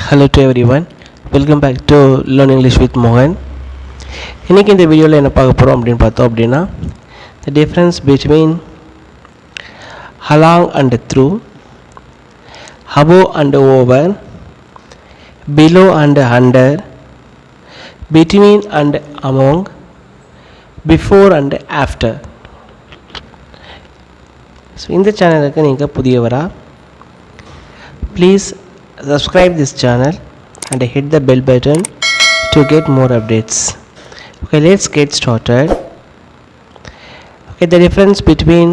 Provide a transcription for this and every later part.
Hello to everyone. Welcome back to Learn English with Mohan. இன்னைக்கு இந்த வீடியோவில் என்ன பார்க்க போகிறோம் அப்படின்னு பார்த்தோம் அப்படின்னா the difference between along and through, above and over, below and under, between and among, before and after. So இந்த சேனலுக்கு நீங்கள் புதியவரா, please subscribe this channel and hit the bell button to get more updates. Okay, let's get started. Okay, the difference between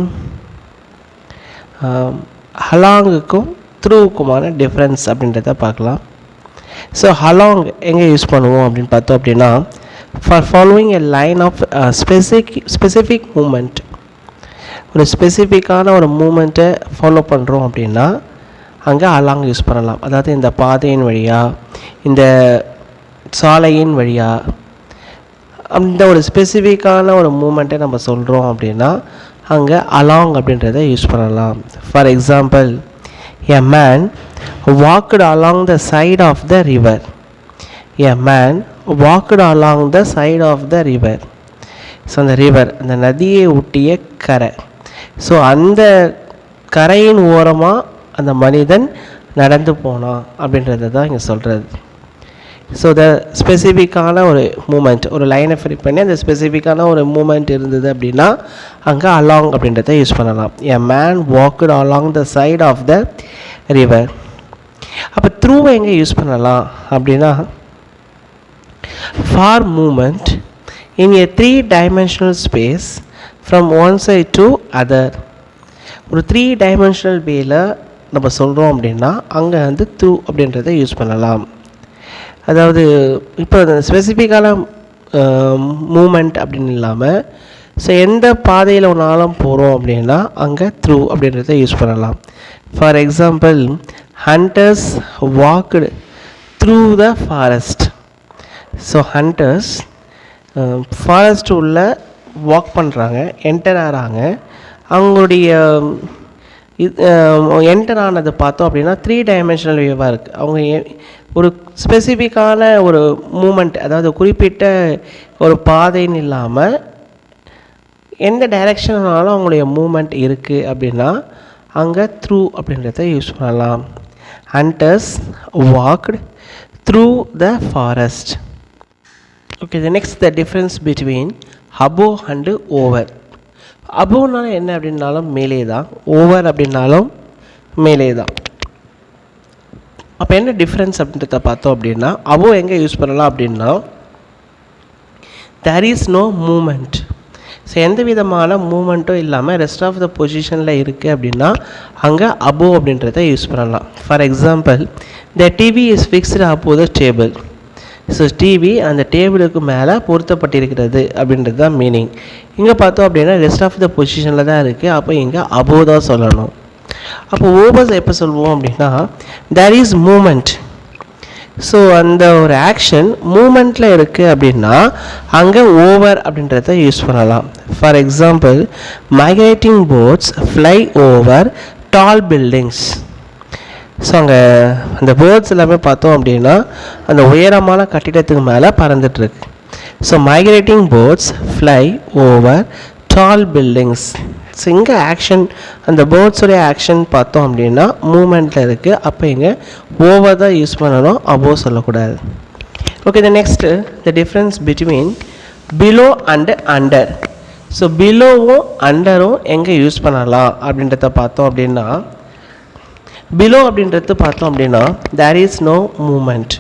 alongக்கும் throughக்குமான difference அப்படின்றத பார்க்கலாம். So along எங்கே use பண்ணுவோம் அப்படின்னு பார்த்தோம் அப்படின்னா for following a line of specific movement, ஒரு ஸ்பெசிஃபிக்கான ஒரு மூமெண்ட்டை ஃபாலோ பண்ணுறோம் அப்படின்னா அங்கே அலாங் யூஸ் பண்ணலாம். அதாவது இந்த பாதையின் வழியாக, இந்த சாலையின் வழியாக, அந்த ஒரு ஸ்பெசிஃபிக்கான ஒரு மூமெண்ட்டை நம்ம சொல்கிறோம் அப்படின்னா அங்கே அலாங் அப்படின்றத யூஸ் பண்ணலாம். For example, a man walked along the side of the river. A man walked along the side of the river. So அந்த ரிவர், அந்த நதியை ஒட்டிய கரை. ஸோ அந்த கரையின் ஓரமாக அந்த மனிதன் நடந்து போனான் அப்படின்றத தான் இங்கே சொல்கிறது. ஸோ த ஸ்பெசிஃபிக்கான ஒரு மூமெண்ட், ஒரு லைனை ஃபில் பண்ணி அந்த ஸ்பெசிஃபிக்கான ஒரு மூமெண்ட் இருந்தது அப்படின்னா அங்கே அலாங் அப்படின்றத யூஸ் பண்ணலாம். A man walked along the side of the river. அப்போ த்ரூவை எங்கே யூஸ் பண்ணலாம் அப்படின்னா for movement in a 3-dimensional space from one side to other. ஒரு 3-dimensional வேல நம்ம சொல்கிறோம் அப்படின்னா அங்கே வந்து த்ரூ அப்படின்றத யூஸ் பண்ணலாம். அதாவது இப்போ ஸ்பெசிஃபிக்கான மூமெண்ட் அப்படின்னு இல்லாமல் ஸோ எந்த பாதையில் ஒன்றாலும் போகிறோம் அப்படின்னா அங்கே த்ரூ அப்படின்றத யூஸ் பண்ணலாம். For example, hunters walked through the forest. So hunters forest உள்ள வாக் பண்ணுறாங்க, என்டர் ஆகிறாங்க. அவங்களுடைய என்டர் ஆனதை பார்த்தோம் அப்படின்னா 3-dimensional வியூவாக இருக்குது. அவங்க ஒரு ஸ்பெசிஃபிக்கான ஒரு மூமெண்ட், அதாவது குறிப்பிட்ட ஒரு பாதைன்னு இல்லாமல் எந்த டைரெக்ஷனாலும் அவங்களுடைய மூமெண்ட் இருக்குது அப்படின்னா அங்கே த்ரூ அப்படின்றத யூஸ் பண்ணலாம். Hunters walked through the forest. Okay, the next the difference between above and over. அபோவ்னாலும் என்ன அப்படின்னாலும் மேலே தான், ஓவர் அப்படின்னாலும் மேலே தான். அப்போ என்ன டிஃப்ரென்ஸ் அப்படின்றத பார்த்தோம் அப்படின்னா அபோவ் எங்கே யூஸ் பண்ணலாம் அப்படின்னா there is no movement. So எந்த விதமான மூமெண்ட்டும் இல்லாமல் ரெஸ்ட் ஆஃப் த பொசிஷனில் இருக்குது அப்படின்னா அங்கே அபோவ் அப்படின்றத யூஸ் பண்ணலாம். For example, the TV is fixed above the table. So TV அந்த டேபிளுக்கு மேலே பொருத்தப்பட்டிருக்கிறது அப்படின்றது தான் மீனிங். இங்கே பார்த்தோம் அப்படின்னா ரெஸ்ட் ஆஃப் த பொசிஷனில் தான் இருக்குது. அப்போ இங்கே அபோவ் தான் சொல்லணும். அப்போ ஓவர்ஸ் எப்போ சொல்லுவோம் அப்படின்னா தேர் இஸ் மூமெண்ட். ஸோ அந்த ஒரு ஆக்ஷன் மூமெண்ட்டில் இருக்குது அப்படின்னா அங்கே ஓவர் அப்படின்றத யூஸ் பண்ணலாம். For example, migrating birds fly over tall buildings. So அங்கே அந்த பேர்ட்ஸ் எல்லாமே பார்த்தோம் அப்படின்னா அந்த உயரமான கட்டிடத்துக்கு மேலே பறந்துட்டுருக்கு. So migrating birds fly over tall buildings. So இங்கே ஆக்ஷன், அந்த பேர்ட்ஸுடைய ஆக்ஷன் பார்த்தோம் அப்படின்னா மூமெண்ட்டில் இருக்குது. அப்போ இங்கே ஓவர் தான் யூஸ் பண்ணணும், அபோவ் சொல்லக்கூடாது. Okay, the next the difference between below and under. So பிலோவும் அண்டரும் எங்கே யூஸ் பண்ணலாம் அப்படின்றத பார்த்தோம் அப்படின்னா பிலோ அப்படின்றது பார்த்தோம் அப்படின்னா there is no movement.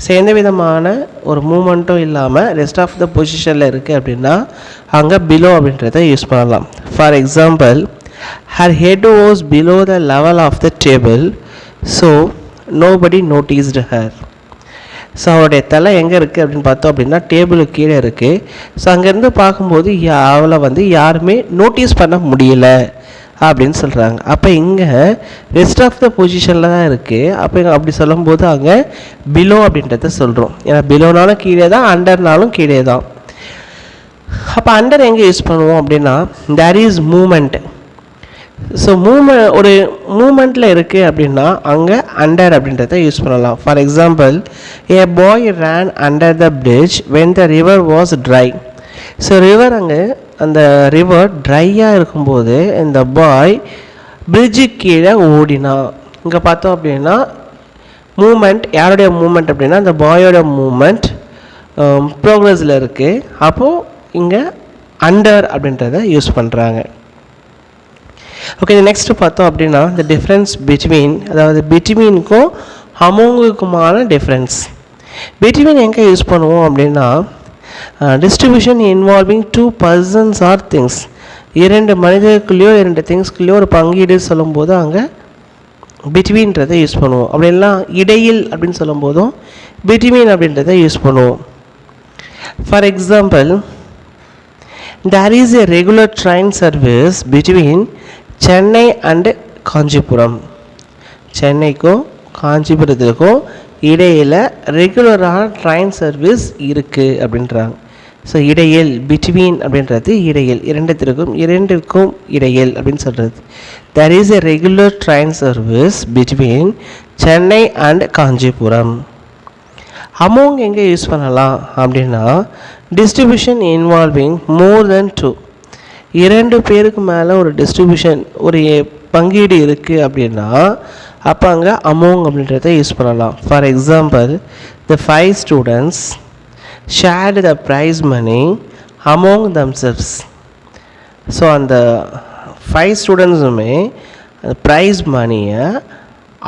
So எந்த விதமான ஒரு மூமெண்ட்டும் இல்லாமல் ரெஸ்ட் ஆஃப் த பொசிஷனில் இருக்குது அப்படின்னா அங்கே பிலோ அப்படின்றத யூஸ் பண்ணலாம். For example, her head was below the level of the table so nobody noticed her. So அவருடைய தலை எங்கே இருக்குது அப்படின்னு பார்த்தோம் அப்படின்னா டேபிளுக்கு கீழே இருக்குது. ஸோ அங்கேருந்து பார்க்கும்போது அவளை வந்து யாருமே நோட்டீஸ் பண்ண முடியல அப்படின்னு சொல்கிறாங்க. அப்போ இங்கே ரெஸ்ட் ஆஃப் த பொசிஷனில் தான் இருக்குது. அப்போ இங்கே அப்படி சொல்லும்போது அங்கே பிலோ அப்படின்றத சொல்கிறோம். ஏன்னா பிலோனாலும் கீழே தான், அண்டர்னாலும் கீழே தான். அப்போ அண்டர் எங்கே யூஸ் பண்ணுவோம் அப்படின்னா தேர் இஸ் மூமெண்ட். ஸோ ஒரு மூமெண்ட்டில் இருக்குது அப்படின்னா அங்கே அண்டர் அப்படின்றத யூஸ் பண்ணலாம். For example, a boy ran under the bridge when the river was dry. So river அங்கே அந்த ரிவர் ட்ரையாக இருக்கும்போது இந்த பாய் பிரிட்ஜு கீழே ஓடினா. இங்கே பார்த்தோம் அப்படின்னா மூமெண்ட் யாருடைய மூமெண்ட் அப்படின்னா அந்த பாயோட மூமெண்ட் ப்ரோக்ரஸில் இருக்குது. அப்போது இங்கே அண்டர் அப்படின்றத யூஸ் பண்ணுறாங்க. ஓகே, நெக்ஸ்ட்டு பார்த்தோம் அப்படின்னா இந்த டிஃப்ரென்ஸ் பிட்வீன், அதாவது பிட்வீனுக்கும் அமோங்குக்குமான டிஃப்ரென்ஸ். பிட்வீன் எங்கே யூஸ் பண்ணுவோம் அப்படின்னா distribution involving 2 persons or things. 2 மனிதர்களுக்குள்ளேயோ 2 திங்ஸ்குள்ளேயோ ஒரு பங்கீடு சொல்லும்போது அங்கே பிட்வீன்றதை யூஸ் பண்ணுவோம். அப்படின்லாம் இடையில் அப்படின்னு சொல்லும்போதும் பிட்வீன் அப்படின்றத யூஸ் பண்ணுவோம். For example, there is a regular train service between Chennai and Kanchipuram. சென்னைக்கும் காஞ்சிபுரத்துக்கும் இடையில் ரெகுலரான ட்ரெயின் சர்வீஸ் இருக்குது அப்படின்றாங்க. ஸோ இடையில் பிட்வீன் அப்படின்றது இடையில், இரண்டிற்கும் இடையில் அப்படின்னு சொல்கிறது. there is a regular train service between Chennai and Kanchipuram. Among எங்கே யூஸ் பண்ணலாம் அப்படின்னா டிஸ்ட்ரிபியூஷன் இன்வால்விங் மோர் தென் 2. 2 பேருக்கு மேலே ஒரு டிஸ்ட்ரிபியூஷன், ஒரு பங்கீடு இருக்குது அப்படின்னா அப்போ அங்கே அமோங் அப்படின்றத யூஸ் பண்ணலாம். For example, the 5 students shared the prize money among themselves. So அந்த 5 ஸ்டூடெண்ட்ஸுமே அந்த ப்ரைஸ் மணியை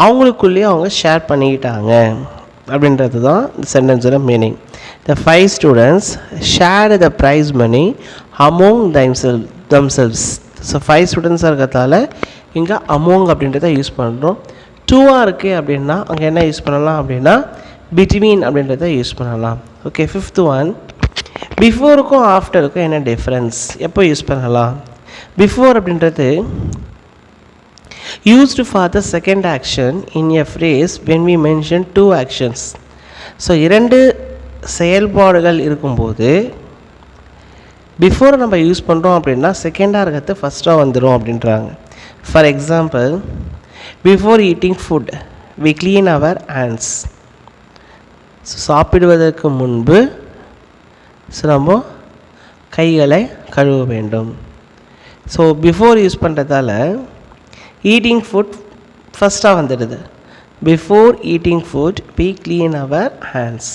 அவங்களுக்குள்ளேயே அவங்க ஷேர் பண்ணிக்கிட்டாங்க அப்படின்றது தான் இந்த சென்டென்ஸோட meaning. The 5 students shared the prize money among themselves. So 5 ஸ்டூடெண்ட்ஸாக இருக்கிறதால இங்கே அமோங் அப்படின்றத யூஸ் பண்ணுறோம். 2ஆக இருக்குது அப்படின்னா அங்கே என்ன யூஸ் பண்ணலாம் அப்படின்னா பிட்வீன் அப்படின்றத யூஸ் பண்ணலாம். ஓகே, 5th ஒன், பிஃபோருக்கும் ஆஃப்டருக்கும் என்ன டிஃப்ரென்ஸ், எப்போ யூஸ் பண்ணலாம்? பிஃபோர் அப்படின்றது used for the second action in a phrase when we mention 2 actions. So 2 செயல்பாடுகள் இருக்கும்போது பிஃபோரை நம்ம யூஸ் பண்ணுறோம் அப்படின்னா செகண்டாக இருக்கிறது ஃபஸ்ட்டாக வந்துடும் அப்படின்றாங்க. For example, before eating food we clean our hands. So சாப்பிடுவதற்கு முன்பு நம்ம கைகளை கழுவ வேண்டும். ஸோ பிஃபோர் யூஸ் பண்ணுறதால ஈட்டிங் ஃபுட் ஃபஸ்ட்டாக வந்துடுது. Before eating food we clean our hands.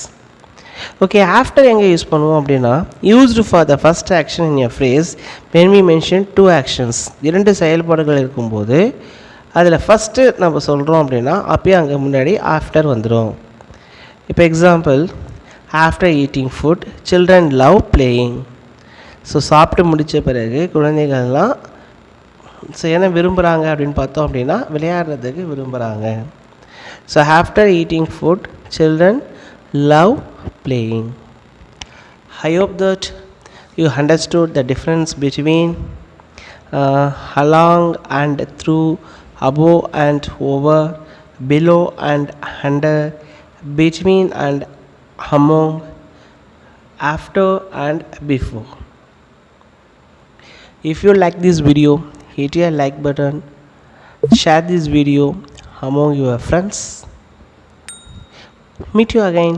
Okay, after எங்கே யூஸ் பண்ணுவோம் அப்படின்னா used for the first action in a phrase when we mention 2 actions. 2 செயல்பாடுகள் இருக்கும்போது அதில் ஃபஸ்ட்டு நம்ம சொல்கிறோம் அப்படின்னா அப்பயே அங்கே முன்னாடி ஆஃப்டர் வந்துடும். இப்போ example, after eating food children love playing. So சாப்பிட்டு முடித்த பிறகு குழந்தைகள்லாம் என்ன விரும்புகிறாங்க அப்படின்னு பார்த்தோம் அப்படின்னா விளையாடுறதுக்கு விரும்புகிறாங்க. So after eating food children love playing. I hope that you understood the difference between along and through, above and over, below and under, between and among, after and before. If you like this video, hit your like button, share this video among your friends. Meet you again.